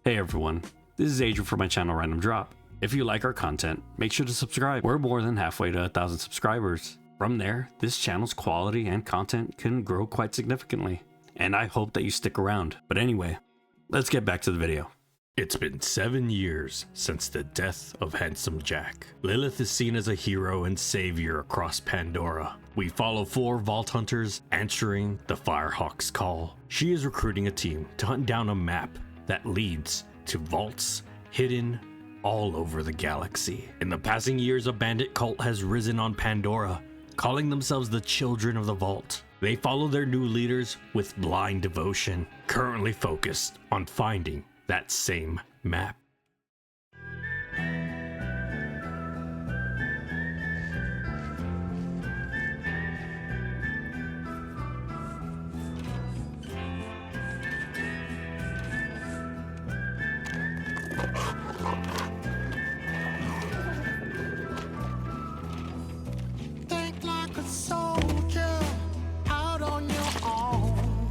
Hey everyone, this is Adrian from my channel Random Drop. If you like our content, make sure to subscribe. We're more than halfway to 1,000 subscribers. From there, this channel's quality and content can grow quite significantly, and I hope that you stick around. But anyway, let's get back to the video. It's been 7 years since the death of Handsome Jack. Lilith is seen as a hero and savior across Pandora. We follow 4 Vault Hunters answering the Firehawk's call. She is recruiting a team to hunt down a map that leads to vaults hidden all over the galaxy. In the passing years, a bandit cult has risen on Pandora, calling themselves the Children of the Vault. They follow their new leaders with blind devotion, currently focused on finding that same map. Think like a soldier out on your own.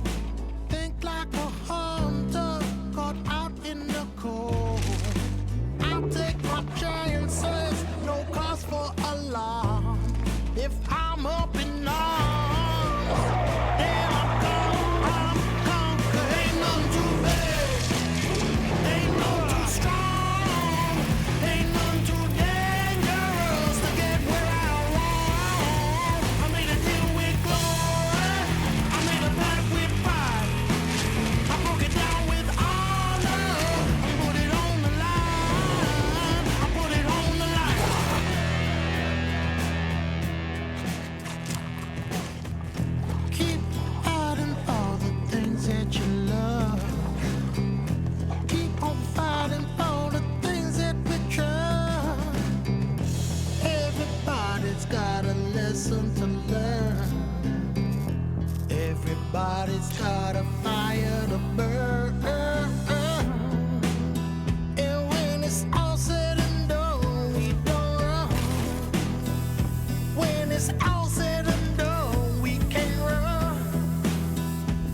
Think like a hunter caught out in the cold. I'll take my chances, no cause for alarm. If I'm up in arms, then I'm conquer. Ain't none too big, ain't none too strong, ain't none too dangerous to get where I want. I made a deal with glory, I made a pact with pride. I broke it down with honor, I put it on the line, I put it on the line. Keep fighting for the things that you love. Keep on fighting for the things that we trust. Everybody's got a lesson to learn. Everybody's got a fire to burn. And when it's all said and done, we don't run. When it's all said and done, we can't run.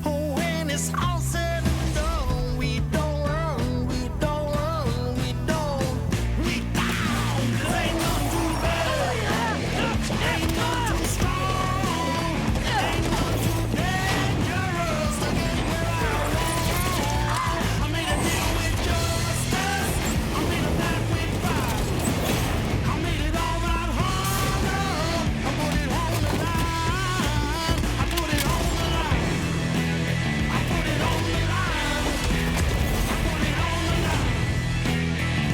Oh, when it's all said and done, we don't run, we don't run, we don't, we down. 'Cause ain't none too bad, ain't none too strong, ain't none too dangerous to get where I want. I made a deal with justice, I made a pact with pride. I made it all right harder, I put it on the line, I put it on the line, I put it on the line, I put it on the line, I put it on the line, I put it on the,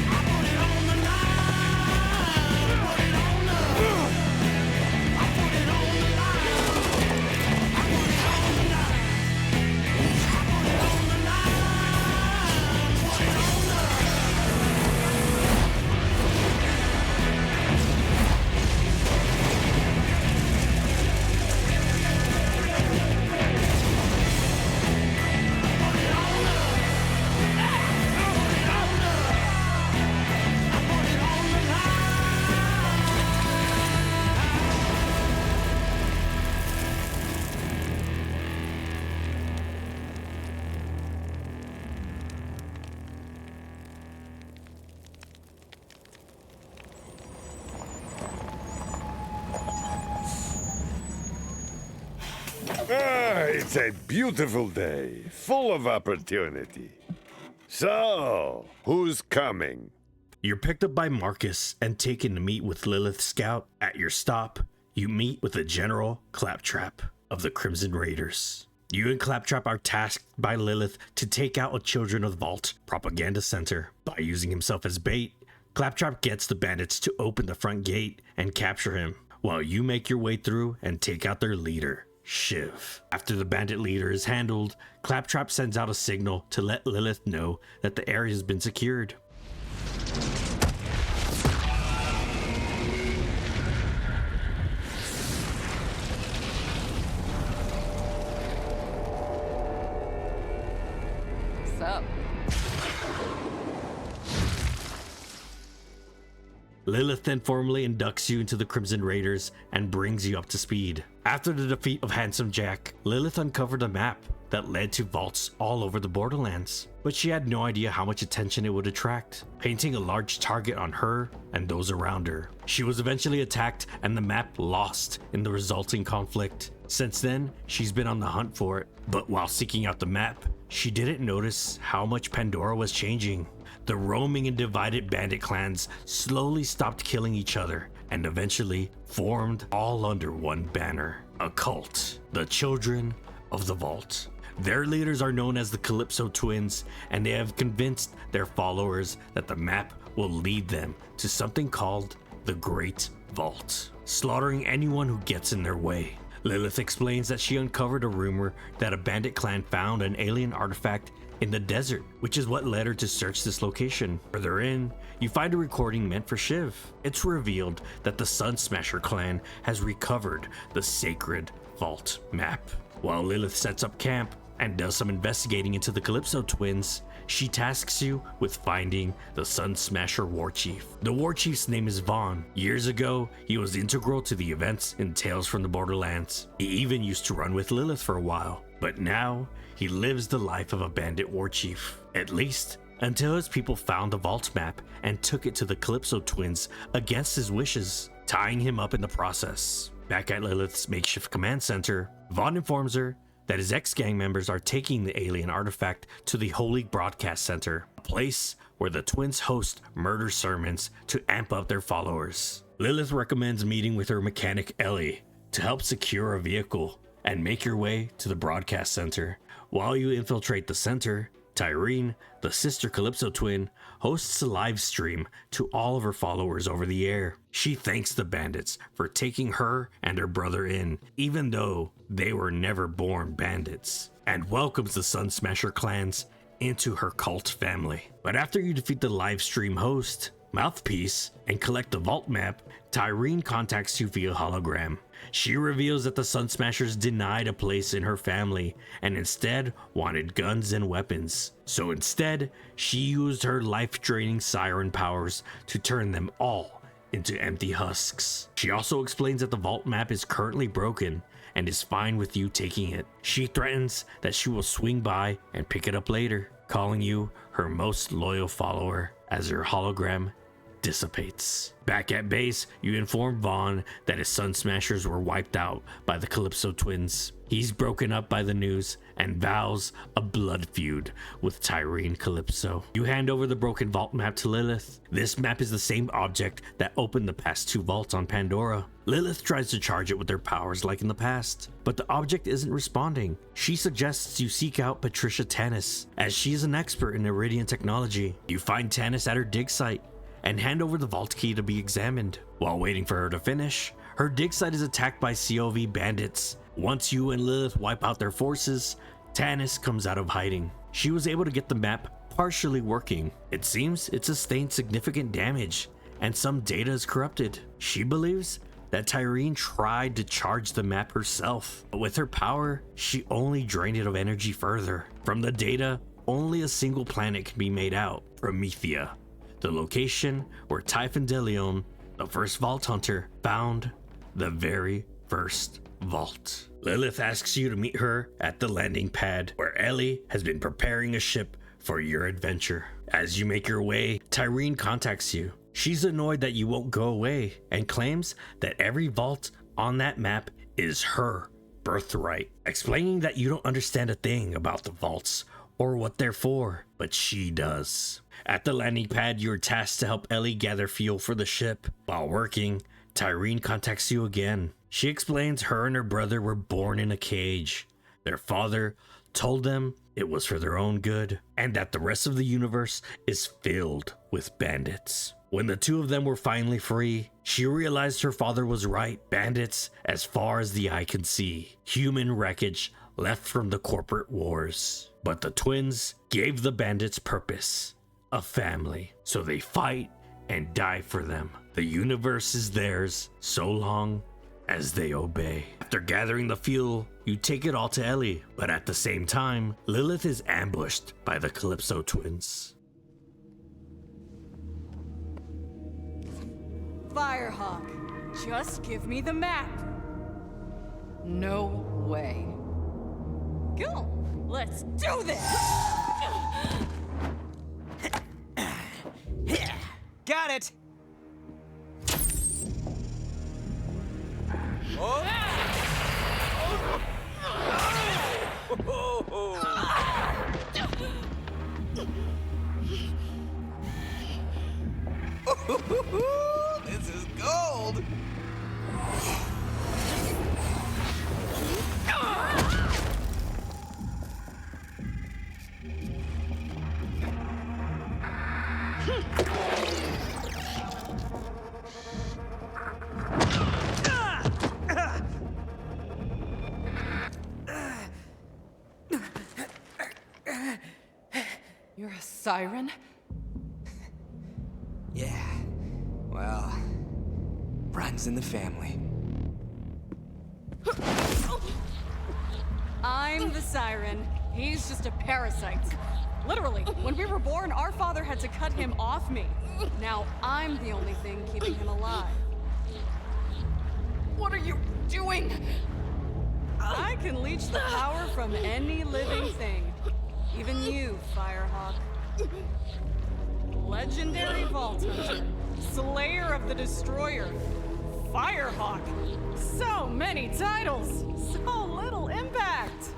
I put it on the line, I put it on the line, I put it on the line, put it on the. It's a beautiful day, full of opportunity. So, who's coming? You're picked up by Marcus and taken to meet with Lilith Scout. At your stop, you meet with the General Claptrap of the Crimson Raiders. You and Claptrap are tasked by Lilith to take out a Children of the Vault propaganda center. By using himself as bait, Claptrap gets the bandits to open the front gate and capture him, while you make your way through and take out their leader, Shiv. After the bandit leader is handled, Claptrap sends out a signal to let Lilith know that the area has been secured. What's up? Lilith then formally inducts you into the Crimson Raiders and brings you up to speed. After the defeat of Handsome Jack, Lilith uncovered a map that led to vaults all over the Borderlands. But she had no idea how much attention it would attract, painting a large target on her and those around her. She was eventually attacked and the map lost in the resulting conflict. Since then, she's been on the hunt for it. But while seeking out the map, she didn't notice how much Pandora was changing. The roaming and divided bandit clans slowly stopped killing each other and eventually formed all under one banner, a cult, the Children of the Vault. Their leaders are known as the Calypso Twins, and they have convinced their followers that the map will lead them to something called the Great Vault, slaughtering anyone who gets in their way. Lilith explains that she uncovered a rumor that a bandit clan found an alien artifact in the desert, which is what led her to search this location. Further in, you find a recording meant for Shiv. It's revealed that the Sun Smasher clan has recovered the sacred vault map. While Lilith sets up camp and does some investigating into the Calypso Twins, she tasks you with finding the Sun Smasher War Chief. The War Chief's name is Vaughn. Years ago, he was integral to the events in Tales from the Borderlands. He even used to run with Lilith for a while, but now he lives the life of a bandit war chief. At least, until his people found the vault map and took it to the Calypso Twins against his wishes, tying him up in the process. Back at Lilith's makeshift command center, Vaughn informs her that his ex-gang members are taking the alien artifact to the Holy Broadcast Center, a place where the twins host murder sermons to amp up their followers. Lilith recommends meeting with her mechanic Ellie to help secure a vehicle and make your way to the broadcast center. While you infiltrate the center, Tyreen, the sister Calypso twin, hosts a live stream to all of her followers over the air. She thanks the bandits for taking her and her brother in, even though they were never born bandits, and welcomes the Sun Smasher clans into her cult family. But after you defeat the live stream host, Mouthpiece, and collect the vault map, Tyreen contacts you via hologram. She reveals that the Sun Smashers denied a place in her family and instead wanted guns and weapons. So instead, she used her life-draining siren powers to turn them all into empty husks. She also explains that the vault map is currently broken and is fine with you taking it. She threatens that she will swing by and pick it up later, calling you her most loyal follower as her hologram dissipates. Back at base, you inform Vaughn that his Sun Smashers were wiped out by the Calypso twins. He's broken up by the news and vows a blood feud with Tyreen Calypso. You hand over the broken vault map to Lilith. This map is the same object that opened the past two vaults on Pandora. Lilith tries to charge it with her powers like in the past, but the object isn't responding. She suggests you seek out Patricia Tanis, as she is an expert in Iridian technology. You find Tanis at her dig site and hand over the vault key to be examined. While waiting for her to finish, her dig site is attacked by COV bandits. Once you and Lilith wipe out their forces, Tanis comes out of hiding. She was able to get the map partially working. It seems it sustained significant damage and some data is corrupted. She believes that Tyreen tried to charge the map herself, but with her power, she only drained it of energy further. From the data, only a single planet can be made out, Promethea, the location where Typhon de Leon, the first vault hunter, found the very first vault. Lilith asks you to meet her at the landing pad, where Ellie has been preparing a ship for your adventure. As you make your way, Tyreen contacts you. She's annoyed that you won't go away and claims that every vault on that map is her birthright, explaining that you don't understand a thing about the vaults or what they're for, but she does. At the landing pad, you're tasked to help Ellie gather fuel for the ship. While working, Tyreen contacts you again. She explains her and her brother were born in a cage. Their father told them it was for their own good, and that the rest of the universe is filled with bandits. When the two of them were finally free, she realized her father was right. Bandits as far as the eye can see. Human wreckage left from the corporate wars. But the twins gave the bandits purpose, a family. So they fight and die for them. The universe is theirs so long as they obey. After gathering the fuel, you take it all to Ellie, but at the same time, Lilith is ambushed by the Calypso twins. Firehawk, just give me the map. No way. Cool. Let's do this! Got it! Oh. This is gold! You're a siren? Yeah, well, runs in the family. I'm the siren. He's just a parasite. Literally, when we were born, our father had to cut him off me. Now I'm the only thing keeping him alive. What are you doing? I can leech the power from any living thing. Even you, Firehawk. Legendary Vault Hunter. Slayer of the Destroyer. Firehawk. So many titles. So little impact.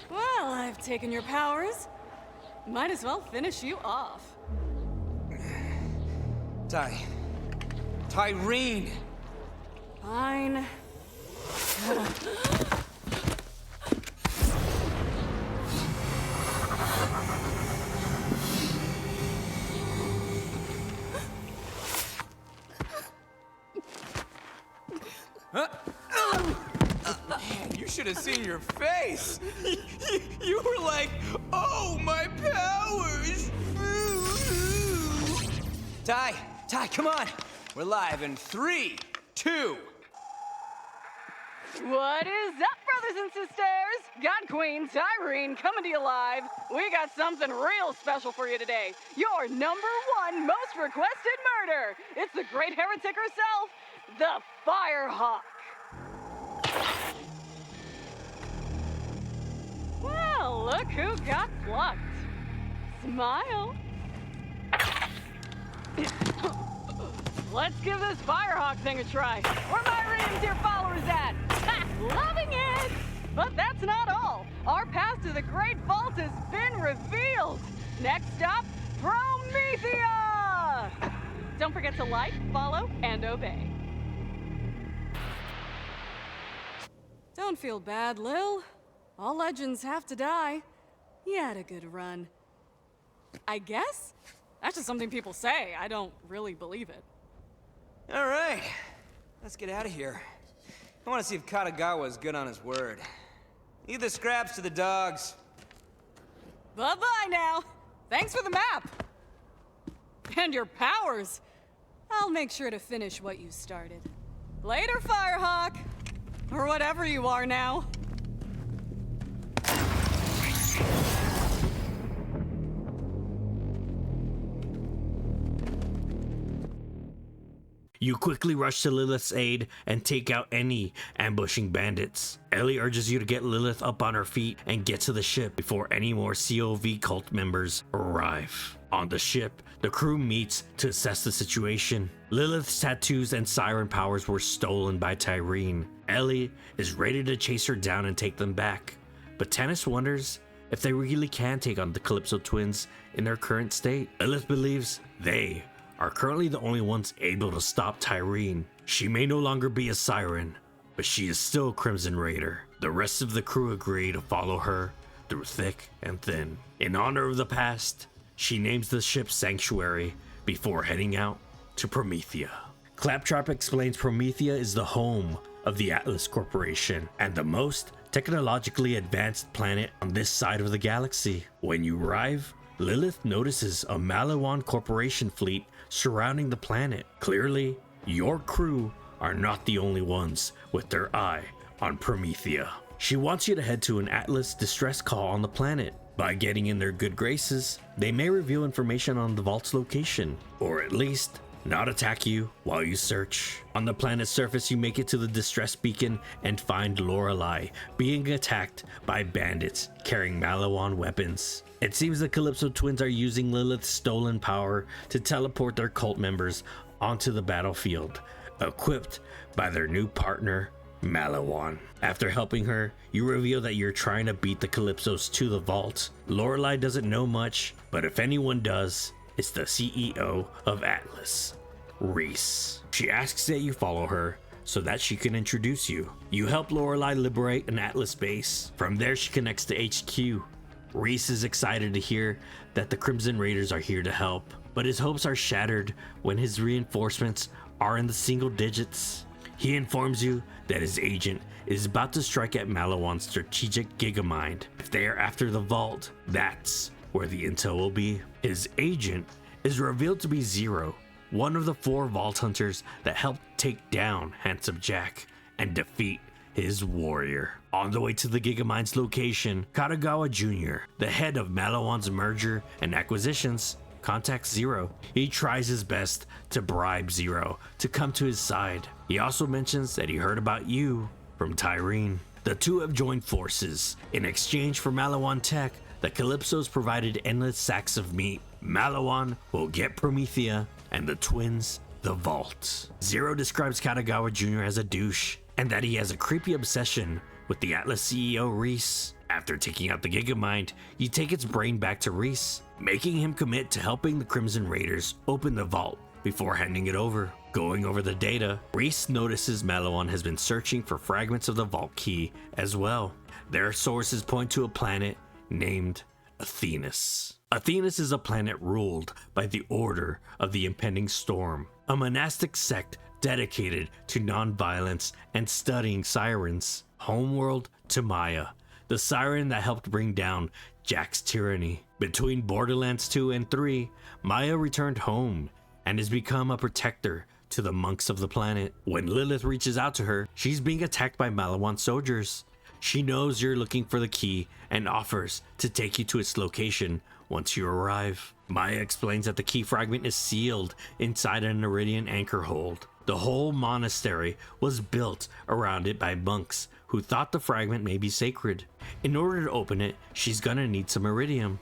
Well, I've taken your powers. Might as well finish you off. Tyreen! Fine. Man, you should have seen your face! You were like, oh, my powers! Ty, come on! We're live in 3, 2. What is up, brothers and sisters? God Queen Tyreen coming to you live. We got something real special for you today. Your #1 most requested murder. It's the great heretic herself, the Firehawk. Well, look who got plucked. Smile. Let's give this Firehawk thing a try. Where my reindeer followers at? Ha! Loving it! But that's not all. Our path to the Great Vault has been revealed. Next stop, Promethea! Don't forget to like, follow, and obey. Don't feel bad, Lil. All legends have to die. You had a good run. I guess? That's just something people say. I don't really believe it. All right, let's get out of here. I want to see if Katagawa's good on his word. Leave the scraps to the dogs. Bye-bye now. Thanks for the map. And your powers. I'll make sure to finish what you started. Later, Firehawk. Or whatever you are now. You quickly rush to Lilith's aid and take out any ambushing bandits. Ellie urges you to get Lilith up on her feet and get to the ship before any more COV cult members arrive. On the ship, the crew meets to assess the situation. Lilith's tattoos and siren powers were stolen by Tyreen. Ellie is ready to chase her down and take them back. But Tannis wonders if they really can take on the Calypso twins in their current state. Lilith believes they are currently the only ones able to stop Tyreen. She may no longer be a siren, but she is still Crimson Raider. The rest of the crew agree to follow her through thick and thin. In honor of the past, she names the ship Sanctuary before heading out to Promethea. Claptrap explains Promethea is the home of the Atlas Corporation and the most technologically advanced planet on this side of the galaxy. When you arrive, Lilith notices a Malawan Corporation fleet surrounding the planet. Clearly, your crew are not the only ones with their eye on Promethea. She wants you to head to an Atlas distress call on the planet. By getting in their good graces, they may reveal information on the vault's location, or at least not attack you while you search. On the planet's surface, you make it to the distress beacon and find Lorelei being attacked by bandits carrying Malawan weapons. It seems the Calypso twins are using Lilith's stolen power to teleport their cult members onto the battlefield, equipped by their new partner, Malawan. After helping her, you reveal that you're trying to beat the Calypsos to the vault. Lorelei doesn't know much, but if anyone does, it's the CEO of Atlas, Reese. She asks that you follow her so that she can introduce you. You help Lorelei liberate an Atlas base. From there, she connects to HQ. Reese is excited to hear that the Crimson Raiders are here to help, but his hopes are shattered when his reinforcements are in the single digits. He informs you that his agent is about to strike at Malawan's strategic gigamind. If they are after the vault, that's where the intel will be. His agent is revealed to be Zero, one of the 4 vault hunters that helped take down Handsome Jack and defeat his warrior. On the way to the Gigamind's location, Katagawa Jr., the head of Malawan's merger and acquisitions, contacts Zero. He tries his best to bribe Zero to come to his side. He also mentions that he heard about you from Tyrene. The two have joined forces. In exchange for Malawan tech, the Calypsos provided endless sacks of meat. Malawan will get Promethea and the twins the vault. Zero describes Katagawa Jr. as a douche and that he has a creepy obsession with the Atlas CEO Reese. After taking out the Gigamind, you take its brain back to Reese, making him commit to helping the Crimson Raiders open the vault before handing it over. Going over the data, Reese notices Malawan has been searching for fragments of the vault key as well. Their sources point to a planet named Athenas. Athenas is a planet ruled by the Order of the Impending Storm, a monastic sect dedicated to non-violence and studying sirens. Homeworld to Maya, the siren that helped bring down Jack's tyranny. Between Borderlands 2 and 3, Maya returned home and has become a protector to the monks of the planet. When Lilith reaches out to her, she's being attacked by Malawan soldiers. She knows you're looking for the key and offers to take you to its location once you arrive. Maya explains that the key fragment is sealed inside a Narrated anchor hold. The whole monastery was built around it by monks who thought the fragment may be sacred. In order to open it, she's gonna need some iridium.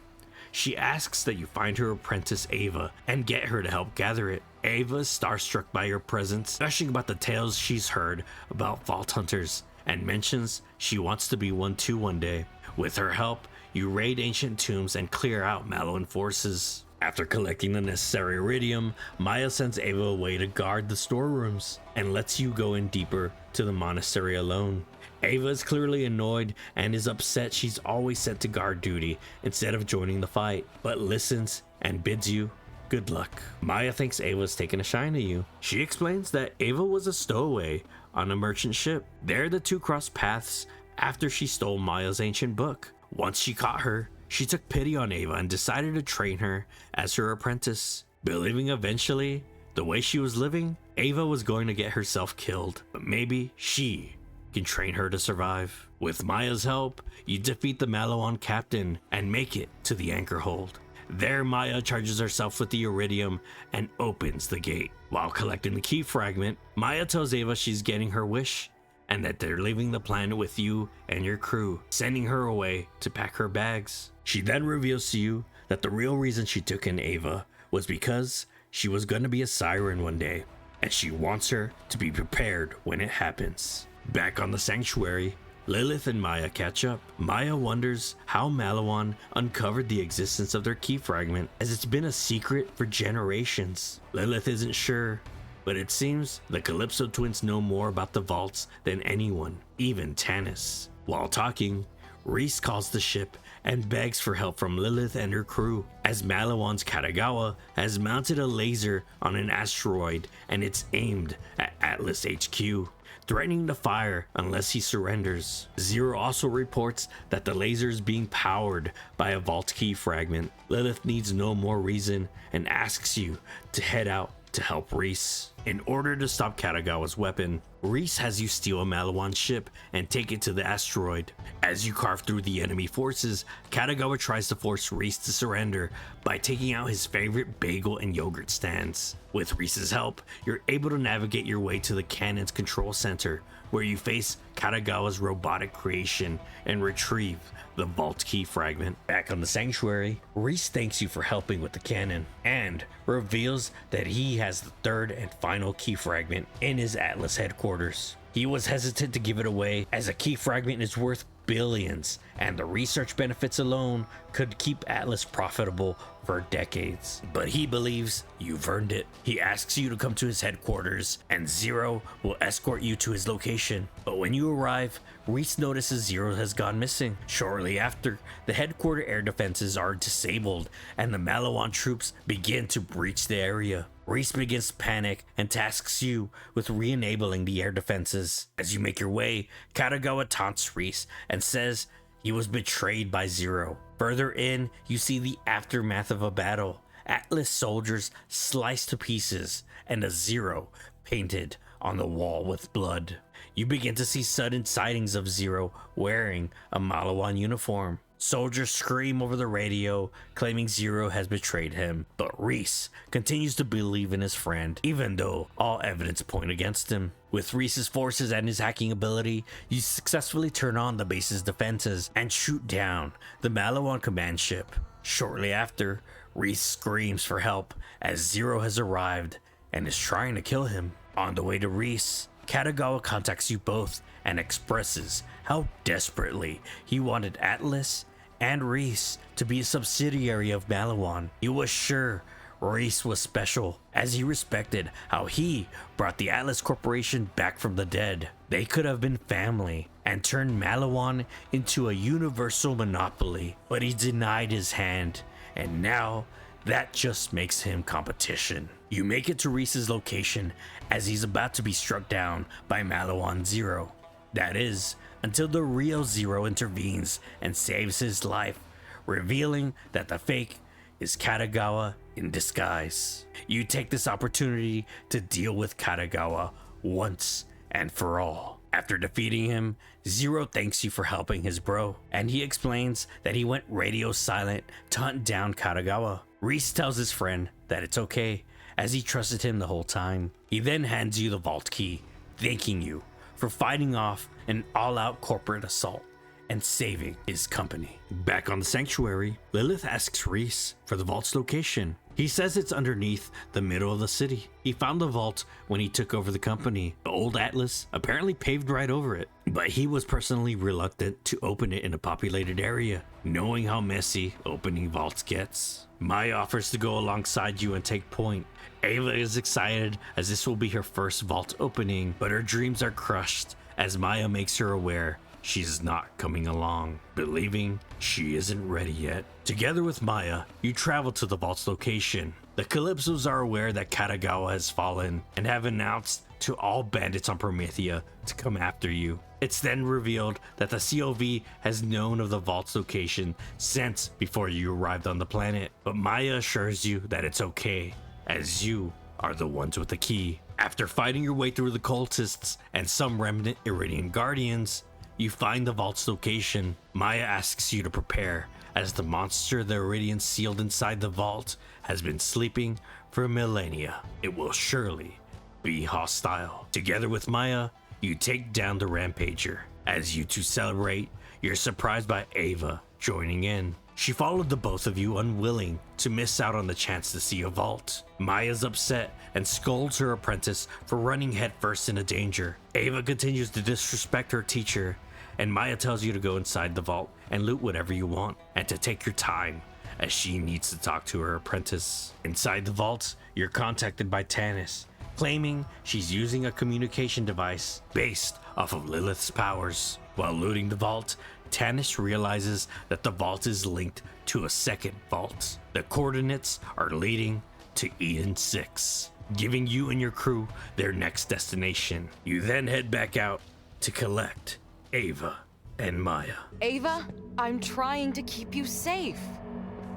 She asks that you find her apprentice Ava and get her to help gather it. Ava is starstruck by your presence, gushing about the tales she's heard about vault hunters, and mentions she wants to be one too one day. With her help, you raid ancient tombs and clear out Malawan forces. After collecting the necessary iridium, Maya sends Ava away to guard the storerooms and lets you go in deeper to the monastery alone. Ava is clearly annoyed and is upset she's always sent to guard duty instead of joining the fight, but listens and bids you good luck. Maya thinks Ava's taken a shine to you. She explains that Ava was a stowaway on a merchant ship. There the two crossed paths after she stole Maya's ancient book. Once she caught her, she took pity on Ava and decided to train her as her apprentice, believing eventually, the way she was living, Ava was going to get herself killed, but maybe she can train her to survive. With Maya's help, you defeat the Malawan captain and make it to the anchor hold. There, Maya charges herself with the iridium and opens the gate. While collecting the key fragment, Maya tells Ava she's getting her wish and that they're leaving the planet with you and your crew, sending her away to pack her bags. She then reveals to you that the real reason she took in Ava was because she was going to be a siren one day, and she wants her to be prepared when it happens. Back on the sanctuary, Lilith and Maya catch up. Maya wonders how Malawan uncovered the existence of their key fragment, as it's been a secret for generations. Lilith isn't sure, but it seems the Calypso twins know more about the vaults than anyone, even Tanis. While talking, Reese calls the ship and begs for help from Lilith and her crew, as Malawan's Katagawa has mounted a laser on an asteroid and it's aimed at Atlas HQ, threatening to fire unless he surrenders. Zero also reports that the laser is being powered by a vault key fragment. Lilith needs no more reason and asks you to head out to help Reese. In order to stop Katagawa's weapon, Reese has you steal a Malawan ship and take it to the asteroid. As you carve through the enemy forces, Katagawa tries to force Reese to surrender by taking out his favorite bagel and yogurt stands. With Reese's help, you're able to navigate your way to the cannon's control center, where you face Katagawa's robotic creation and retrieve the vault key fragment. Back on the sanctuary, Reese thanks you for helping with the cannon and reveals that he has the third and final key fragment in his Atlas headquarters. He was hesitant to give it away as a key fragment is worth billions, and the research benefits alone could keep Atlas profitable for decades. But he believes you've earned it. He asks you to come to his headquarters, and Zero will escort you to his location. But when you arrive, Reese notices Zero has gone missing. Shortly after, the headquarter air defenses are disabled, and the Malawan troops begin to breach the area. Reese begins to panic and tasks you with re-enabling the air defenses. As you make your way, Katagawa taunts Reese and says he was betrayed by Zero. Further in, you see the aftermath of a battle. Atlas soldiers sliced to pieces and a Zero painted on the wall with blood. You begin to see sudden sightings of Zero wearing a Malawan uniform. Soldiers scream over the radio, claiming Zero has betrayed him, but Reese continues to believe in his friend, even though all evidence point against him. With Reese's forces and his hacking ability, you successfully turn on the base's defenses and shoot down the Malawan command ship. Shortly after, Reese screams for help as Zero has arrived and is trying to kill him. On the way to Reese, Katagawa contacts you both and expresses how desperately he wanted Atlas and Reese to be a subsidiary of Malawan. He was sure Reese was special, as he respected how he brought the Atlas Corporation back from the dead. They could have been family and turned Malawan into a universal monopoly, but he denied his hand, and now that just makes him competition. You make it to Reese's location as he's about to be struck down by Malawan Zero. That is, until the real Zero intervenes and saves his life, revealing that the fake is Katagawa in disguise. You take this opportunity to deal with Katagawa once and for all. After defeating him, Zero thanks you for helping his bro, and he explains that he went radio silent to hunt down Katagawa. Reese tells his friend that it's okay, as he trusted him the whole time. He then hands you the vault key, thanking you for fighting off an all-out corporate assault and saving his company. Back on the sanctuary, Lilith asks Reese for the vault's location. He says it's underneath the middle of the city. He found the vault when he took over the company. The old Atlas apparently paved right over it, but he was personally reluctant to open it in a populated area, knowing how messy opening vaults gets. Maya offers to go alongside you and take point. Ava is excited as this will be her first vault opening, but her dreams are crushed as Maya makes her aware she's not coming along, believing she isn't ready yet. Together with Maya, you travel to the vault's location. The Calypsos are aware that Katagawa has fallen and have announced to all bandits on Promethea to come after you. It's then revealed that the COV has known of the vault's location since before you arrived on the planet, but Maya assures you that it's okay, as you are the ones with the key. After fighting your way through the cultists and some remnant Iridian guardians, you find the vault's location. Maya asks you to prepare, as the monster the Iridians sealed inside the vault has been sleeping for millennia. It will surely be hostile. Together with Maya, you take down the Rampager. As you two celebrate, you're surprised by Ava joining in. She followed the both of you, unwilling to miss out on the chance to see a vault. Maya's upset and scolds her apprentice for running headfirst into danger. Ava continues to disrespect her teacher, and Maya tells you to go inside the vault and loot whatever you want, and to take your time, as she needs to talk to her apprentice. Inside the vault, you're contacted by Tanis, claiming she's using a communication device based off of Lilith's powers. While looting the vault, Tanis realizes that the vault is linked to a second vault. The coordinates are leading to Eden 6, giving you and your crew their next destination. You then head back out to collect Ava and Maya. Ava, I'm trying to keep you safe.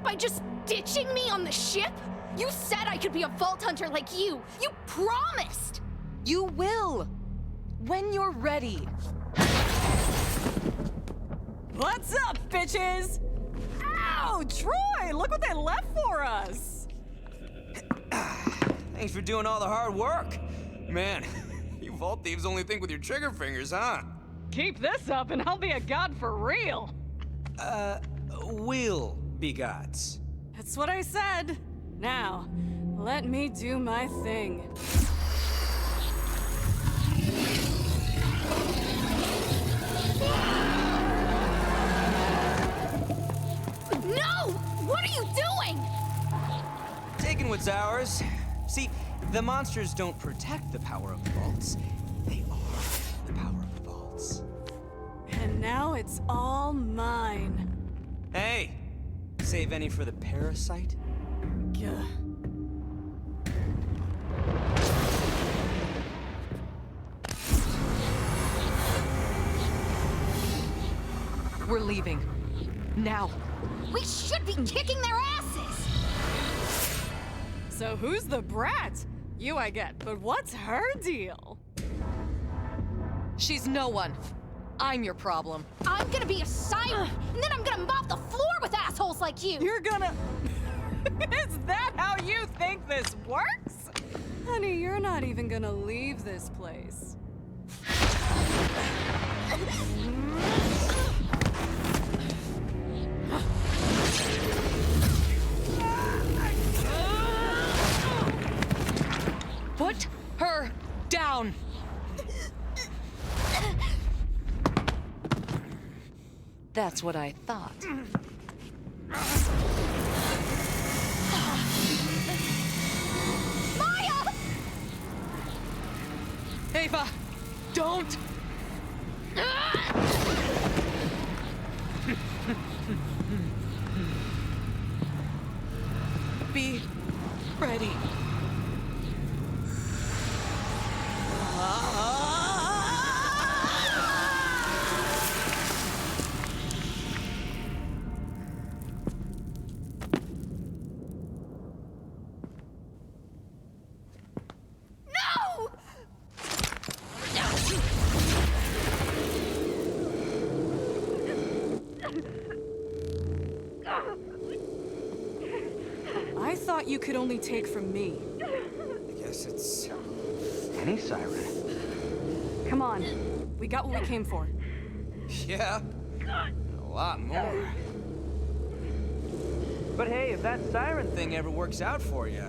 By just ditching me on the ship? You said I could be a vault hunter like you! You promised! You will. When you're ready. What's up, bitches? Ow, Troy, look what they left for us. Thanks for doing all the hard work. Man, you vault thieves only think with your trigger fingers, huh? Keep this up and I'll be a god for real. Will be gods. That's what I said. Now, let me do my thing. No! What are you doing? Taking what's ours. See, the monsters don't protect the power of the vaults. They are the power of the vaults. And now it's all mine. Hey, save any for the parasite? Gah. We're leaving. Now. We should be kicking their asses! So who's the brat? You I get, but what's her deal? She's no one. I'm your problem. I'm gonna be a siren, and then I'm gonna mop the floor with assholes like you! You're gonna... Is that how you think this works? Honey, you're not even gonna leave this place. Put her down. That's what I thought. Maya! Ava, don't! Be ready. No! I thought you could only take from me. I guess it's any siren. Come on, we got what we came for. Yeah, a lot more. But hey, if that siren thing ever works out for you.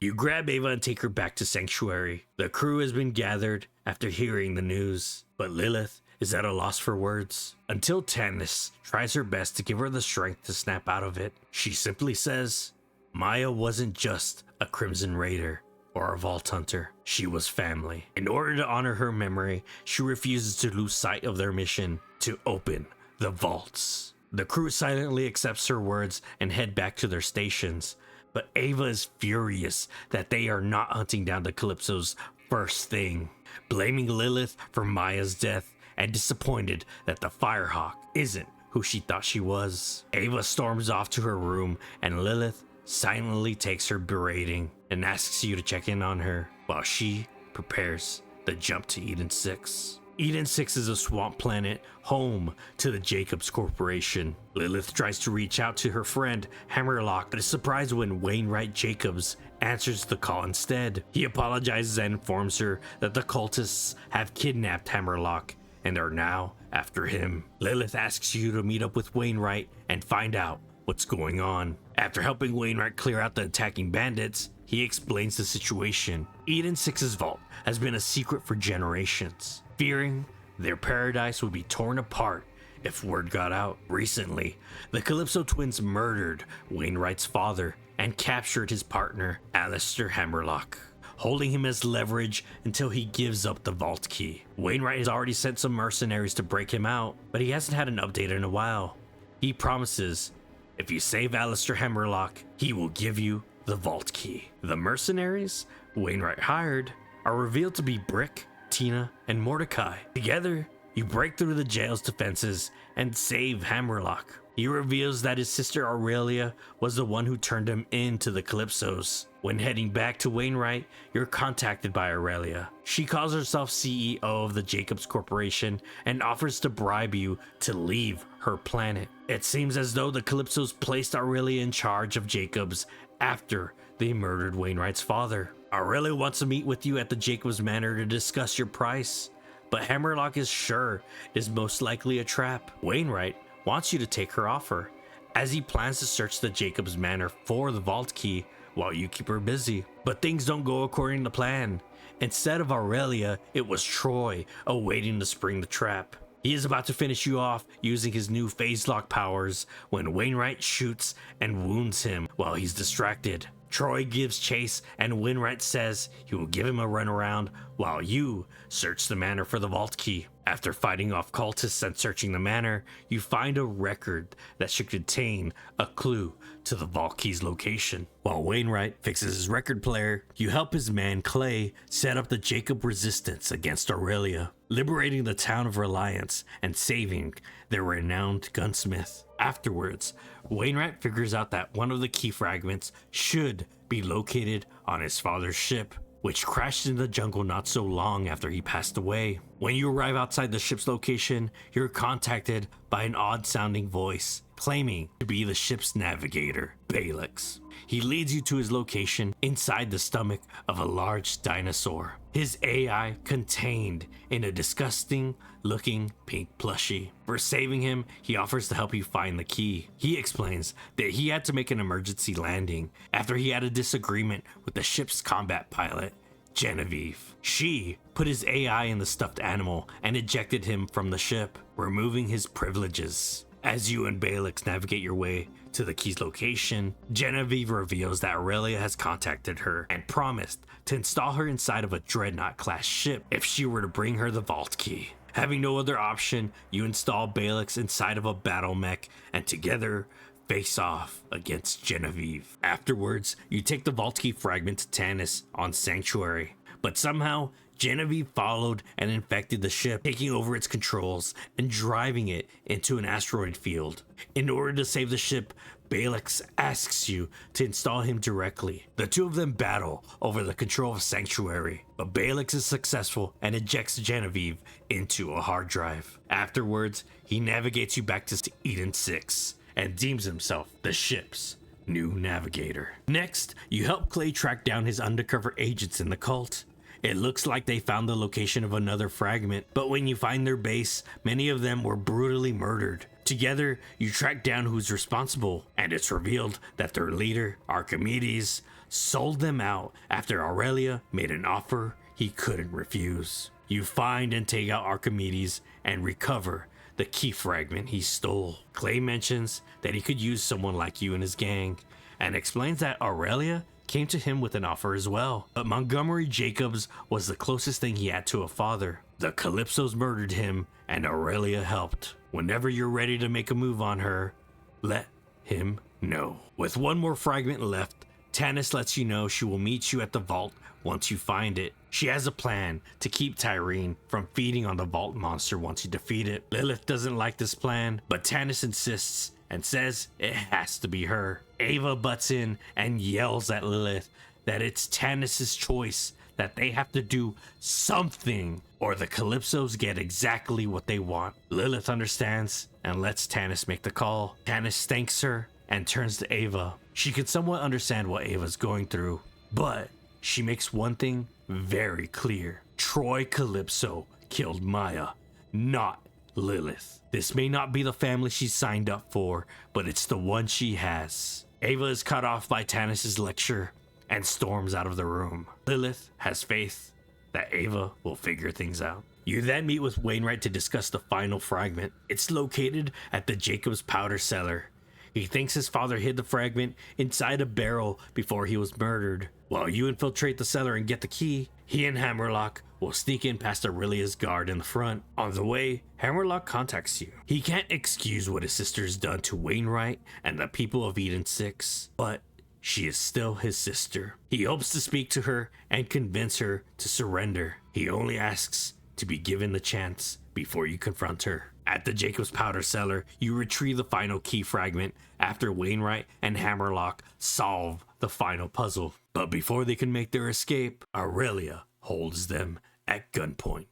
You grab Ava and take her back to Sanctuary. The crew has been gathered after hearing the news, but Lilith is at a loss for words. Until Tannis tries her best to give her the strength to snap out of it. She simply says, Maya wasn't just a Crimson Raider or a Vault Hunter. She was family. In order to honor her memory, she refuses to lose sight of their mission to open the vaults. The crew silently accepts her words and head back to their stations. But Ava is furious that they are not hunting down the Calypso's first thing, blaming Lilith for Maya's death and disappointed that the Firehawk isn't who she thought she was. Ava storms off to her room and Lilith silently takes her berating and asks you to check in on her while she prepares the jump to Eden 6. Eden 6 is a swamp planet home to the Jacobs Corporation. Lilith tries to reach out to her friend Hammerlock, but is surprised when Wainwright Jacobs answers the call instead. He apologizes and informs her that the cultists have kidnapped Hammerlock and are now after him. Lilith asks you to meet up with Wainwright and find out what's going on. After helping Wainwright clear out the attacking bandits, he explains the situation. Eden 6's vault has been a secret for generations, fearing their paradise would be torn apart if word got out. Recently, the Calypso twins murdered Wainwright's father and captured his partner, Alistair Hammerlock, holding him as leverage until he gives up the vault key. Wainwright has already sent some mercenaries to break him out, but he hasn't had an update in a while. He promises If you save Alistair Hammerlock, he will give you the vault key. The mercenaries Wainwright hired are revealed to be Brick, Tina, and Mordecai. Together, you break through the jail's defenses and save Hammerlock. He reveals that his sister Aurelia was the one who turned him into the Calypsos. When heading back to Wainwright, you're contacted by Aurelia. She calls herself CEO of the Jacobs Corporation and offers to bribe you to leave her planet. It seems as though the Calypsos placed Aurelia in charge of Jacobs after they murdered Wainwright's father. Aurelia wants to meet with you at the Jacobs Manor to discuss your price, but Hammerlock is sure it is most likely a trap. Wainwright wants you to take her offer, as he plans to search the Jacobs Manor for the vault key while you keep her busy. But things don't go according to plan. Instead of Aurelia, it was Troy awaiting to spring the trap. He is about to finish you off using his new phase lock powers when Wainwright shoots and wounds him while he's distracted. Troy gives chase and Wainwright says he will give him a runaround while you search the manor for the vault key. After fighting off cultists and searching the manor, you find a record that should contain a clue to the vault key's location. While Wainwright fixes his record player, you help his man Clay set up the Jacob resistance against Aurelia, liberating the town of Reliance and saving their renowned gunsmith. Afterwards, Wainwright figures out that one of the key fragments should be located on his father's ship, which crashed in the jungle not so long after he passed away. When you arrive outside the ship's location, you're contacted by an odd-sounding voice claiming to be the ship's navigator, Balix. He leads you to his location inside the stomach of a large dinosaur, his AI contained in a disgusting-looking pink plushie. For saving him, he offers to help you find the key. He explains that he had to make an emergency landing after he had a disagreement with the ship's combat pilot, Genevieve. She put his AI in the stuffed animal and ejected him from the ship, removing his privileges. As you and Balix navigate your way to the key's location, Genevieve reveals that Aurelia has contacted her and promised to install her inside of a Dreadnought-class ship if she were to bring her the vault key. Having no other option, you install Balix inside of a battle mech and together face off against Genevieve. Afterwards, you take the vault key fragment to Tannis on Sanctuary, but somehow Genevieve followed and infected the ship, taking over its controls and driving it into an asteroid field. In order to save the ship, Balix asks you to install him directly. The two of them battle over the control of Sanctuary, but Balix is successful and ejects Genevieve into a hard drive. Afterwards, he navigates you back to Eden 6 and deems himself the ship's new navigator. Next, you help Clay track down his undercover agents in the cult. It looks like they found the location of another fragment, but when you find their base, many of them were brutally murdered. Together, you track down who's responsible, and it's revealed that their leader, Archimedes, sold them out after Aurelia made an offer he couldn't refuse. You find and take out Archimedes and recover the key fragment he stole. Clay mentions that he could use someone like you in his gang, and explains that Aurelia came to him with an offer as well. But Montgomery Jacobs was the closest thing he had to a father. The Calypsos murdered him, and Aurelia helped. Whenever you're ready to make a move on her, let him know. With one more fragment left, Tannis lets you know she will meet you at the vault once you find it. She has a plan to keep Tyrene from feeding on the vault monster once you defeat it. Lilith doesn't like this plan, but Tannis insists and says it has to be her. Ava butts in and yells at Lilith that it's Tannis's choice, that they have to do something or the Calypsos get exactly what they want. Lilith understands and lets Tannis make the call. Tannis thanks her and turns to Ava. She can somewhat understand what Ava's going through, but she makes one thing very clear. Troy Calypso killed Maya, not Lilith. This may not be the family she signed up for, but it's the one she has. Ava is cut off by Tannis's lecture and storms out of the room. Lilith has faith that Ava will figure things out. You then meet with Wainwright to discuss the final fragment. It's located at the Jacobs powder cellar. He thinks his father hid the fragment inside a barrel before he was murdered. While you infiltrate the cellar and get the key, He and Hammerlock will sneak in past Aurelia's guard in the front. On the way, Hammerlock contacts you. He can't excuse what his sister's done to Wainwright and the people of Eden 6, but she is still his sister. He hopes to speak to her and convince her to surrender. He only asks to be given the chance before you confront her. At the Jacob's powder cellar, you retrieve the final key fragment after Wainwright and Hammerlock solve the final puzzle. But before they can make their escape, Aurelia holds them at gunpoint.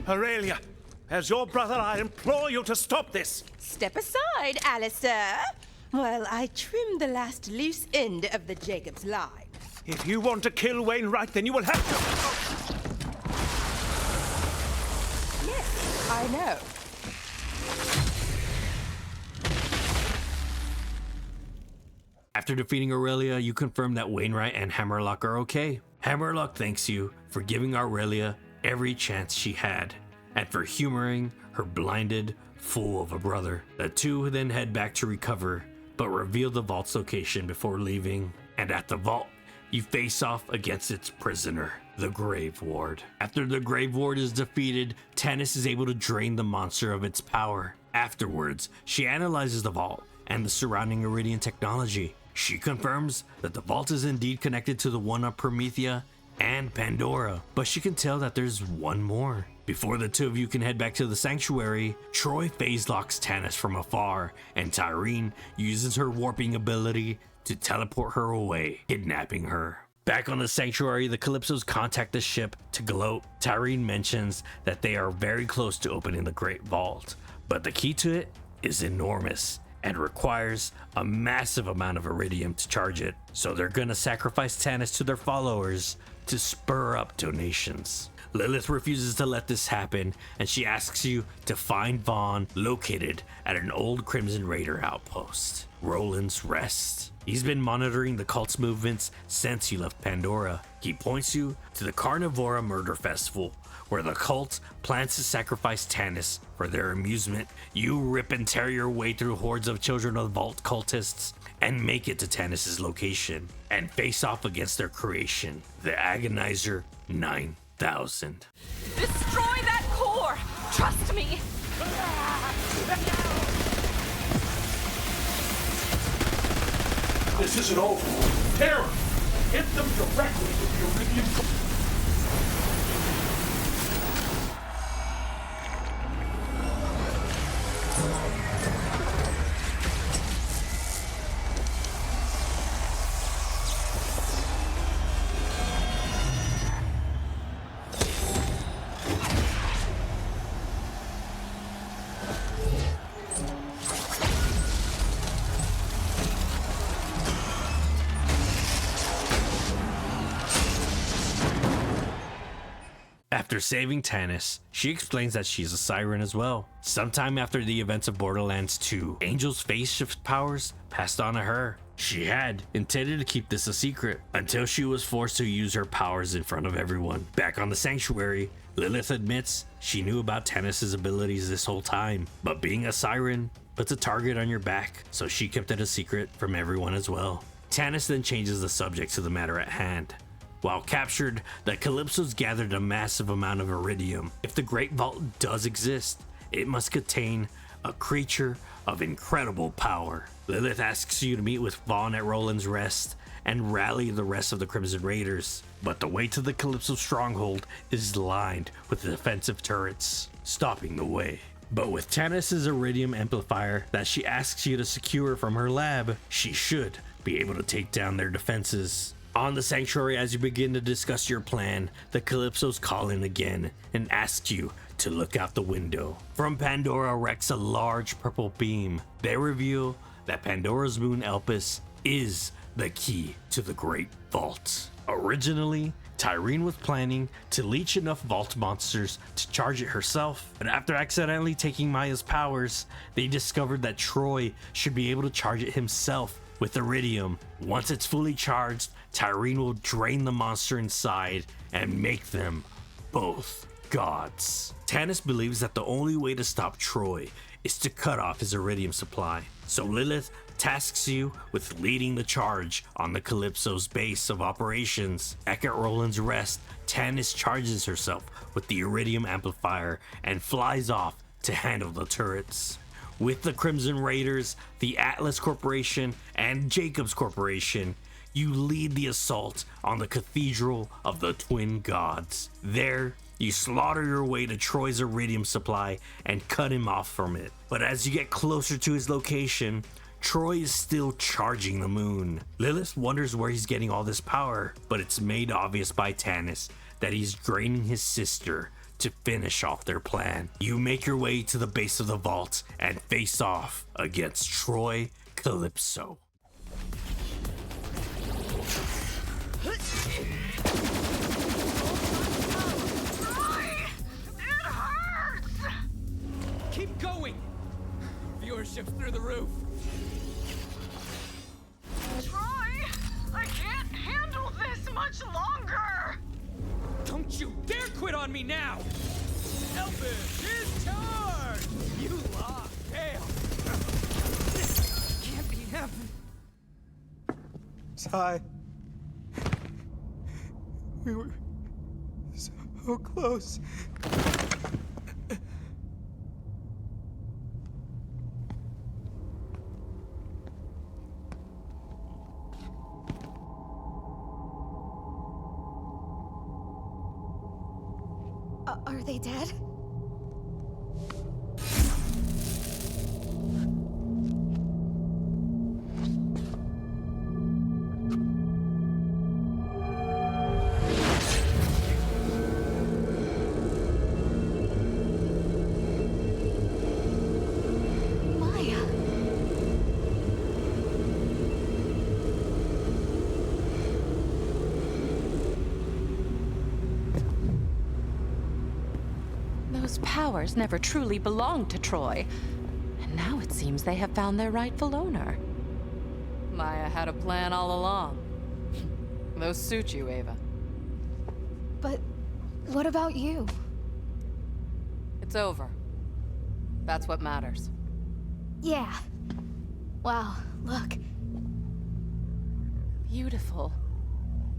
Aurelia, as your brother, I implore you to stop this. Step aside, Alistair, while I trim the last loose end of the Jacob's line. If you want to kill Wainwright, then you will have to. Yes, I know. After defeating Aurelia, you confirm that Wainwright and Hammerlock are okay. Hammerlock thanks you for giving Aurelia every chance she had, and for humoring her blinded fool of a brother. The two then head back to recover, but reveal the vault's location before leaving. And at the vault, you face off against its prisoner, the Grave Ward. After the Grave Ward is defeated, Tannis is able to drain the monster of its power. Afterwards, she analyzes the vault and the surrounding Iridian technology. She confirms that the vault is indeed connected to the one of Promethea and Pandora, but she can tell that there's one more. Before the two of you can head back to the sanctuary, Troy phase locks Tannis from afar, and Tyreen uses her warping ability to teleport her away, kidnapping her. Back on the sanctuary, the Calypsos contact the ship to gloat. Tyreen mentions that they are very close to opening the Great Vault, but the key to it is enormous and requires a massive amount of iridium to charge it. So they're gonna sacrifice Tannis to their followers to spur up donations. Lilith refuses to let this happen, and she asks you to find Vaughn located at an old Crimson Raider outpost, Roland's Rest. He's been monitoring the cult's movements since he left Pandora. He points you to the Carnivora Murder Festival, where the cult plans to sacrifice Tannis for their amusement. You rip and tear your way through hordes of Children of the Vault cultists and make it to Tannis' location and face off against their creation, the Agonizer 9000. Destroy that core! Trust me! This isn't over. Terror! Hit them directly with the Iridium. After saving Tannis, she explains that she's a siren as well. Sometime after the events of Borderlands 2, Angel's phase shift powers passed on to her. She had intended to keep this a secret until she was forced to use her powers in front of everyone. Back on the sanctuary, Lilith admits she knew about Tannis' abilities this whole time, but being a siren puts a target on your back, so she kept it a secret from everyone as well. Tannis then changes the subject to the matter at hand. While captured, the Calypsos gathered a massive amount of iridium. If the Great Vault does exist, it must contain a creature of incredible power. Lilith asks you to meet with Vaughn at Roland's Rest and rally the rest of the Crimson Raiders, but the way to the Calypso stronghold is lined with defensive turrets, stopping the way. But with Tannis' iridium amplifier that she asks you to secure from her lab, she should be able to take down their defenses. On the sanctuary, as you begin to discuss your plan, the Calypsos call in again and ask you to look out the window. From Pandora wrecks a large purple beam. They reveal that Pandora's moon Elpis is the key to the Great Vault. Originally, Tyreen was planning to leech enough vault monsters to charge it herself, but after accidentally taking Maya's powers, they discovered that Troy should be able to charge it himself with iridium. Once it's fully charged, Tyreen will drain the monster inside and make them both gods. Tannis believes that the only way to stop Troy is to cut off his iridium supply. So Lilith tasks you with leading the charge on the Calypso's base of operations. Back at Roland's Rest, Tannis charges herself with the Iridium amplifier and flies off to handle the turrets. With the Crimson Raiders, the Atlas Corporation, and Jacobs Corporation, you lead the assault on the Cathedral of the Twin Gods. There, you slaughter your way to Troy's Iridium supply and cut him off from it. But as you get closer to his location, Troy is still charging the moon. Lilith wonders where he's getting all this power, but it's made obvious by Tannis that he's draining his sister to finish off their plan. You make your way to the base of the vault and face off against Troy Calypso. Keep going! Viewership's through the roof. Troy, I can't handle this much longer. Don't you dare quit on me now! Elvis, his charge! You lost, fail! This can't be happening. Ty. We were so close. Are they dead? Those powers never truly belonged to Troy, and now it seems they have found their rightful owner. Maya had a plan all along. Those suit you, Ava. But what about you? It's over. That's what matters. Yeah. Wow, look. Beautiful.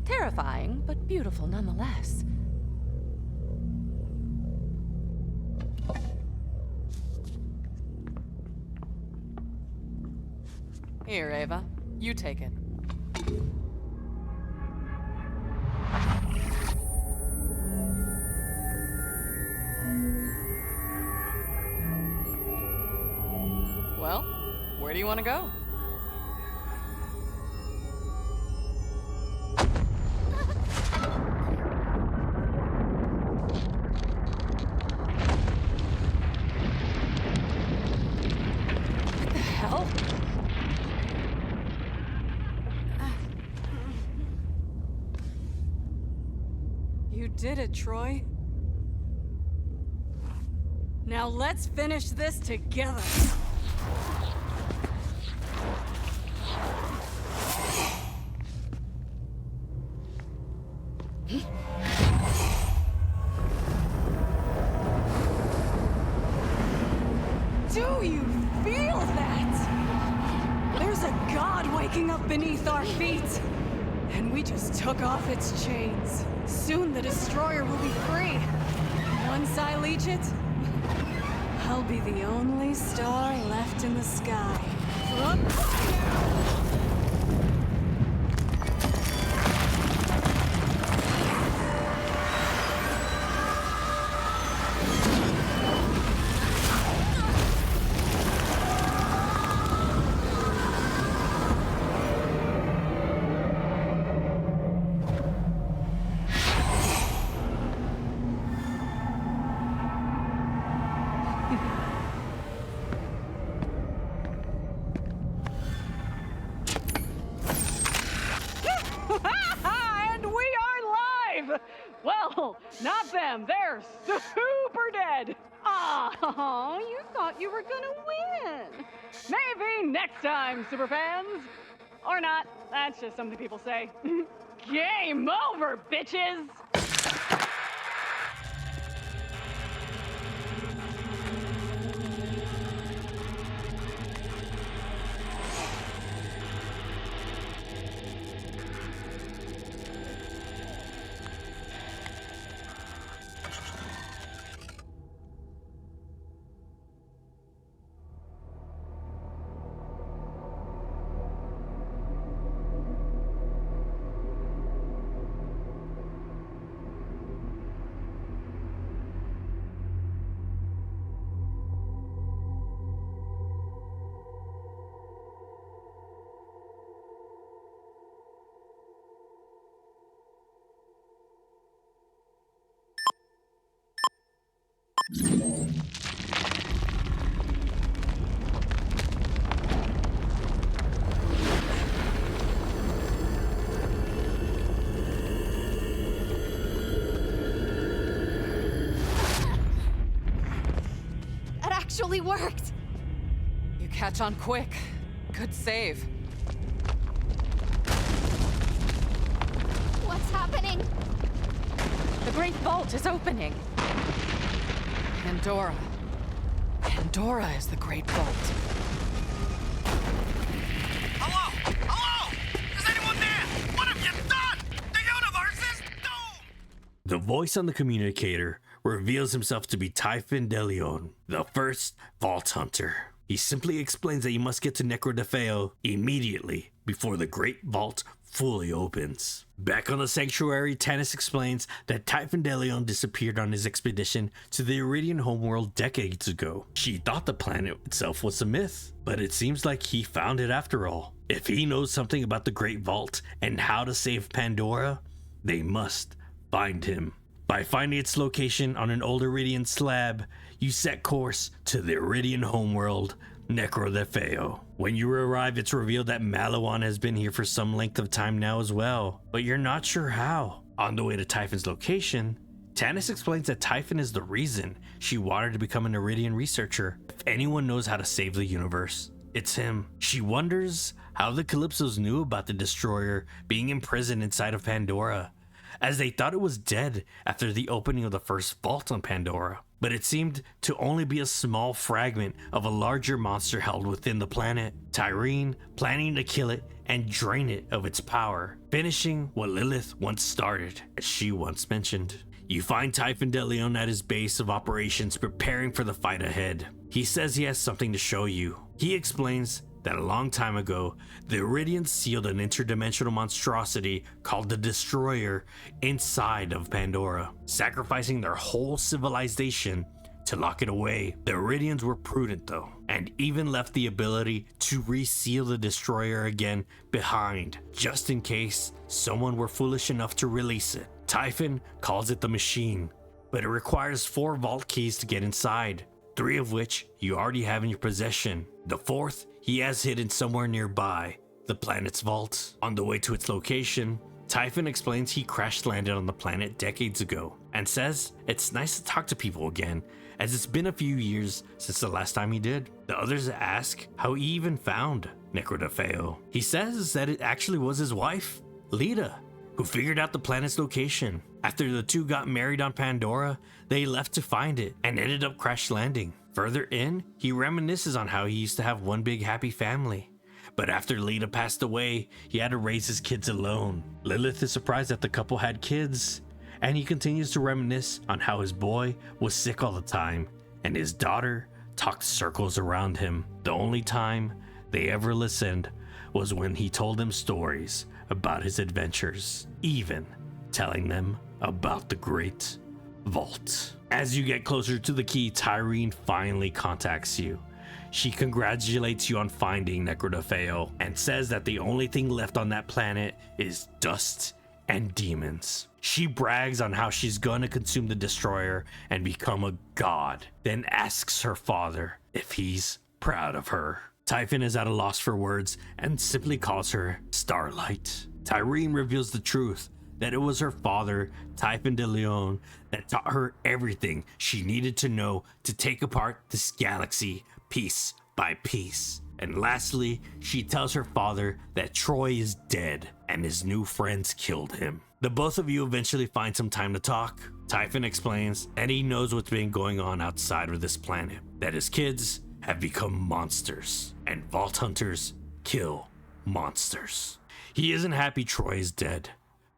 Terrifying, but beautiful nonetheless. Here, Ava. You take it. Well, where do you want to go? What the hell? You did it, Troy. Now let's finish this together. Do you feel that? There's a god waking up beneath our feet. And we just took off its chains. Soon the destroyer will be free. Once I leech it, I'll be the only star left in the sky. And we are live! Well, not them. They're super dead. Oh, you thought you were gonna win. Maybe next time, superfans. Or not. That's just something people say. Game over, bitches! actually worked! You catch on quick. Good save. What's happening? The Great Vault is opening. Pandora. Pandora is the Great Vault. Hello? Hello? Is anyone there? What have you done? The universe is doomed! The voice on the communicator reveals himself to be Typhon de Leon, the first Vault Hunter. He simply explains that you must get to Necrodefeo immediately before the Great Vault fully opens. Back on the Sanctuary, Tannis explains that Typhon de Leon disappeared on his expedition to the Iridian homeworld decades ago. She thought the planet itself was a myth, but it seems like he found it after all. If he knows something about the Great Vault and how to save Pandora, they must find him. By finding its location on an old Iridian slab, you set course to the Iridian homeworld, Necrodefeo. When you arrive, it's revealed that Malawan has been here for some length of time now as well, but you're not sure how. On the way to Typhon's location, Tannis explains that Typhon is the reason she wanted to become an Iridian researcher. If anyone knows how to save the universe, it's him. She wonders how the Calypsos knew about the Destroyer being imprisoned inside of Pandora, as they thought it was dead after the opening of the first vault on Pandora. But it seemed to only be a small fragment of a larger monster held within the planet. Tyreen planning to kill it and drain it of its power, finishing what Lilith once started, as she once mentioned. You find Typhon de Leon at his base of operations preparing for the fight ahead. He says he has something to show you. He explains that a long time ago, the Iridians sealed an interdimensional monstrosity called the Destroyer inside of Pandora, sacrificing their whole civilization to lock it away. The Iridians were prudent though, and even left the ability to reseal the Destroyer again behind, just in case someone were foolish enough to release it. Typhon calls it the Machine, but it requires 4 vault keys to get inside, 3 of which you already have in your possession. The 4th he has hidden somewhere nearby, the planet's vault. On the way to its location, Typhon explains he crash landed on the planet decades ago, and says it's nice to talk to people again, as it's been a few years since the last time he did. The others ask how he even found Necrodefeo. He says that it actually was his wife, Lita, who figured out the planet's location. After the two got married on Pandora, they left to find it and ended up crash landing. Further in, he reminisces on how he used to have one big happy family. But after Lita passed away, he had to raise his kids alone. Lilith is surprised that the couple had kids, and he continues to reminisce on how his boy was sick all the time, and his daughter talked circles around him. The only time they ever listened was when he told them stories about his adventures, even telling them about the Great Vault. As you get closer to the key, Tyreen finally contacts you. She congratulates you on finding Necrodefeo and says that the only thing left on that planet is dust and demons. She brags on how she's gonna consume the Destroyer and become a god, then asks her father if he's proud of her. Typhon is at a loss for words and simply calls her Starlight. Tyreen reveals the truth, that it was her father, Typhon de Leon, that taught her everything she needed to know to take apart this galaxy piece by piece. And lastly, she tells her father that Troy is dead and his new friends killed him. The both of you eventually find some time to talk. Typhon explains that he knows what's been going on outside of this planet, that his kids have become monsters, and Vault Hunters kill monsters. He isn't happy Troy is dead,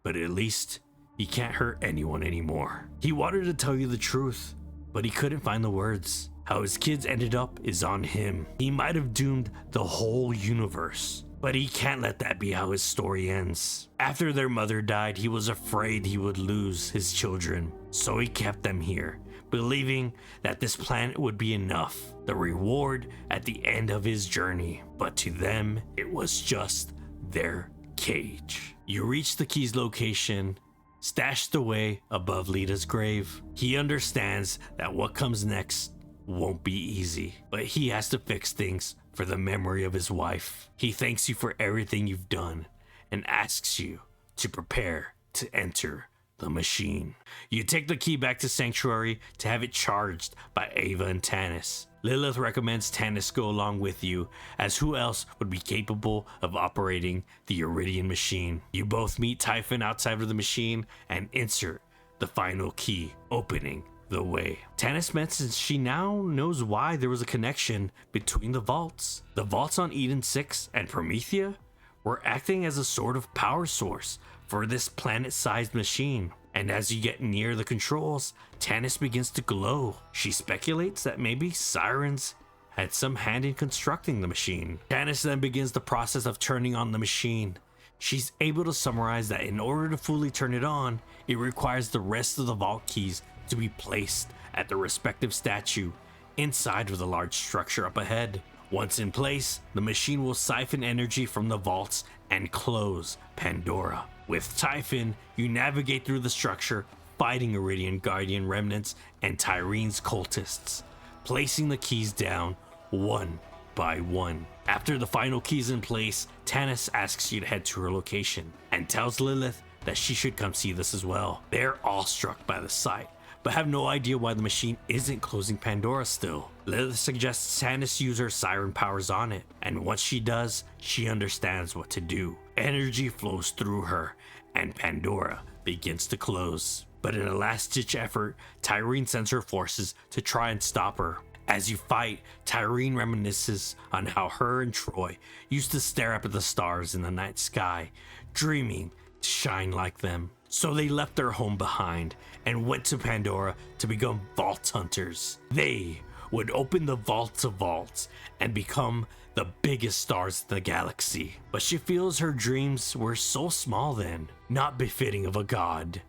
but at least he can't hurt anyone anymore. He wanted to tell you the truth, but he couldn't find the words. How his kids ended up is on him. He might have doomed the whole universe, but he can't let that be how his story ends. After their mother died, he was afraid he would lose his children, so he kept them here, believing that this planet would be enough, the reward at the end of his journey. But to them, it was just their cage. You reach the key's location, stashed away above Lita's grave. He understands that what comes next won't be easy, but he has to fix things for the memory of his wife. He thanks you for everything you've done and asks you to prepare to enter the machine. You take the key back to Sanctuary to have it charged by Ava and Tanis. Lilith recommends Tanis go along with you, as who else would be capable of operating the Iridian machine. You both meet Typhon outside of the machine and insert the final key, opening the way. Tanis mentions she now knows why there was a connection between the vaults. The vaults on Eden 6 and Promethea were acting as a sort of power source for this planet-sized machine. And as you get near the controls, Tanis begins to glow. She speculates that maybe Sirens had some hand in constructing the machine. Tanis then begins the process of turning on the machine. She's able to summarize that in order to fully turn it on, it requires the rest of the vault keys to be placed at the respective statue inside of the large structure up ahead. Once in place, the machine will siphon energy from the vaults and close Pandora. With Typhon, you navigate through the structure, fighting Iridian Guardian remnants and Tyrene's cultists, placing the keys down one by one. After the final keys in place, Tanis asks you to head to her location and tells Lilith that she should come see this as well. They're awestruck by the sight, but have no idea why the machine isn't closing Pandora still. Lilith suggests Tanis use her siren powers on it, and once she does, she understands what to do. Energy flows through her, and Pandora begins to close. But in a last-ditch effort, Tyrene sends her forces to try and stop her. As you fight, Tyrene reminisces on how her and Troy used to stare up at the stars in the night sky, dreaming to shine like them. So they left their home behind and went to Pandora to become vault hunters. They would open the vaults of vaults and become the biggest stars in the galaxy. But she feels her dreams were so small then, not befitting of a god.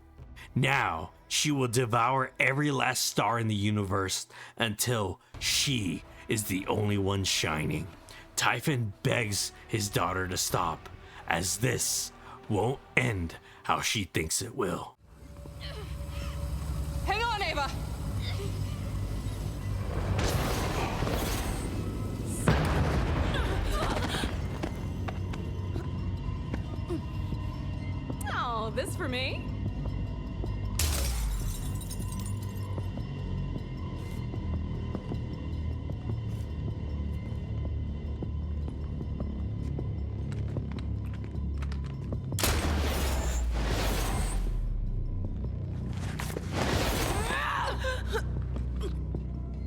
Now, she will devour every last star in the universe until she is the only one shining. Typhon begs his daughter to stop, as this won't end how she thinks it will. Hang on, Ava! Oh, this for me?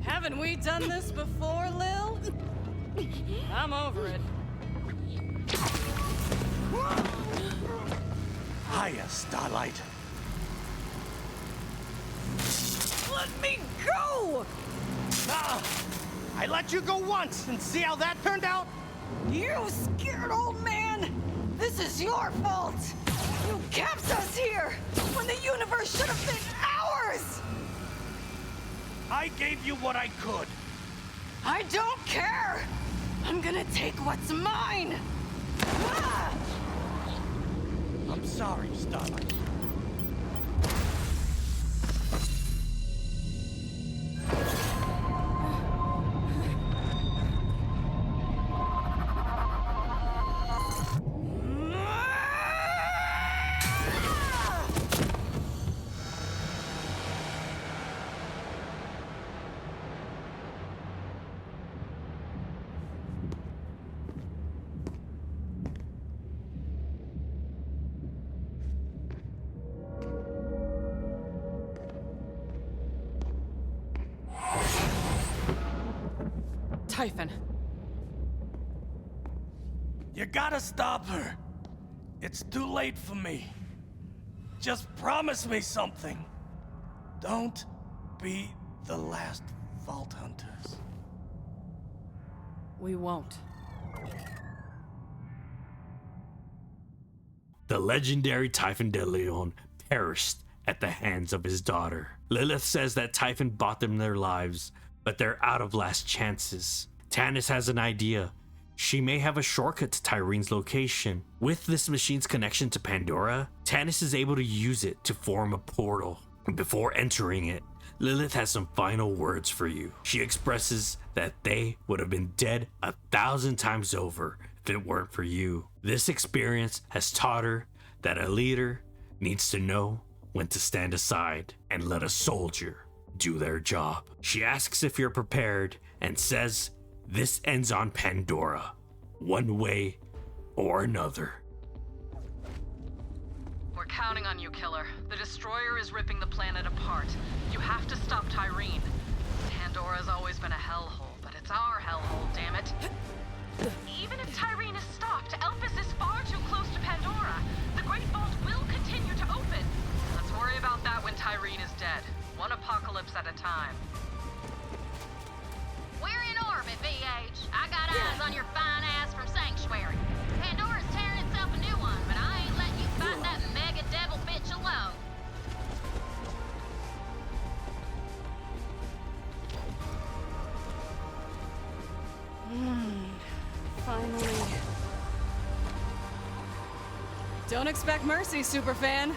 Haven't we done this before, Lil? I'm over it. Hiya, Starlight. Let me go! Ah! I let you go once, and see how that turned out? You scared old man! This is your fault! You kept us here when the universe should have been ours! I gave you what I could. I don't care! I'm gonna take what's mine! Ah! I'm sorry, Starlight. Typhon. You gotta stop her. It's too late for me. Just promise me something. Don't be the last Vault Hunters. We won't. The legendary Typhon de Leon perished at the hands of his daughter. Lilith says that Typhon bought them their lives, but they're out of last chances. Tanis has an idea. She may have a shortcut to Tyrene's location. With this machine's connection to Pandora, Tanis is able to use it to form a portal. Before entering it, Lilith has some final words for you. She expresses that they would have been dead 1,000 times over if it weren't for you. This experience has taught her that a leader needs to know when to stand aside and let a soldier do their job. She asks if you're prepared and says this ends on Pandora, one way or another. We're counting on you, Killer. The Destroyer is ripping the planet apart. You have to stop Tyreen. Pandora's always been a hellhole, but it's our hellhole, damn it. Even if Tyreen is stopped, Elpis is far too close to Pandora. The Great Vault will continue to open. Let's worry about that when Tyreen is dead. One apocalypse at a time. We're in orbit, VH. I got eyes on your fine ass from Sanctuary. Pandora's tearing itself a new one, but I ain't letting you fight that mega devil bitch alone. Finally. Don't expect mercy, superfan.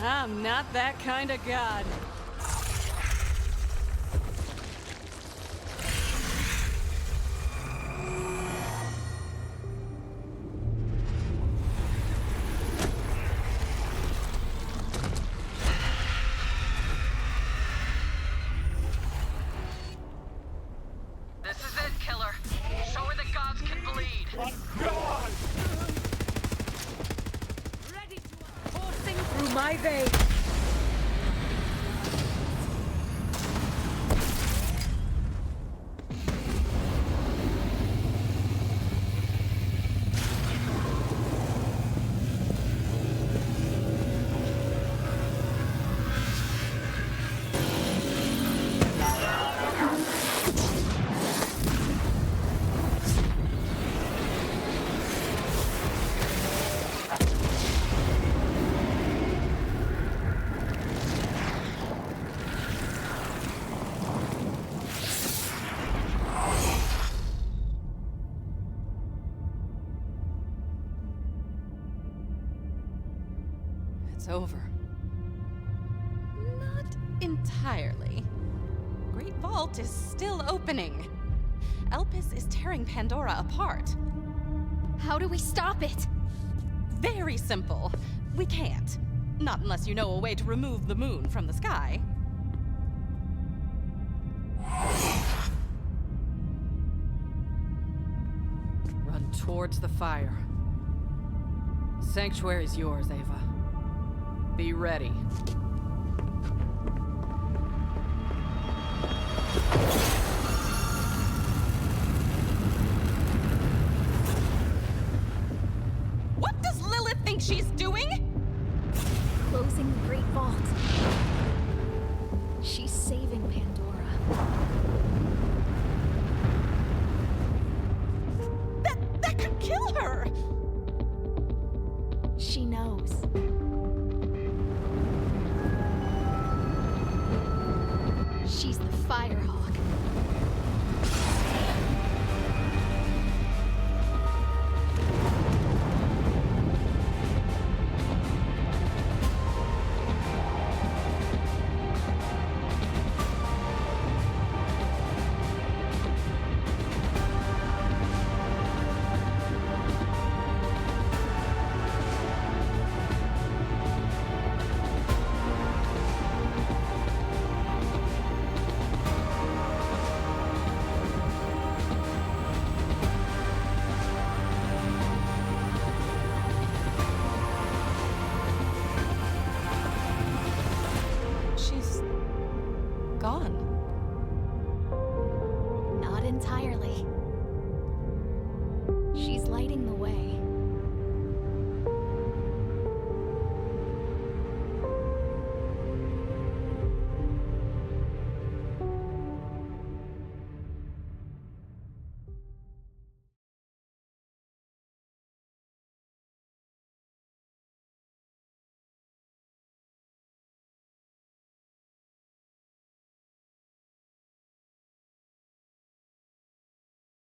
I'm not that kind of god. This is it, Killer. Show her that gods can bleed. Coursing through my veins. It's over. Not entirely. Great Vault is still opening. Elpis is tearing Pandora apart. How do we stop it? Very simple. We can't. Not unless you know a way to remove the moon from the sky. Run towards the fire. Sanctuary's yours, Ava. Be ready. What does Lilith think she's doing? Closing the Great Vault. She's saving Pandora. That could kill her! She knows. She's the Firehawk. She's gone. Not entirely.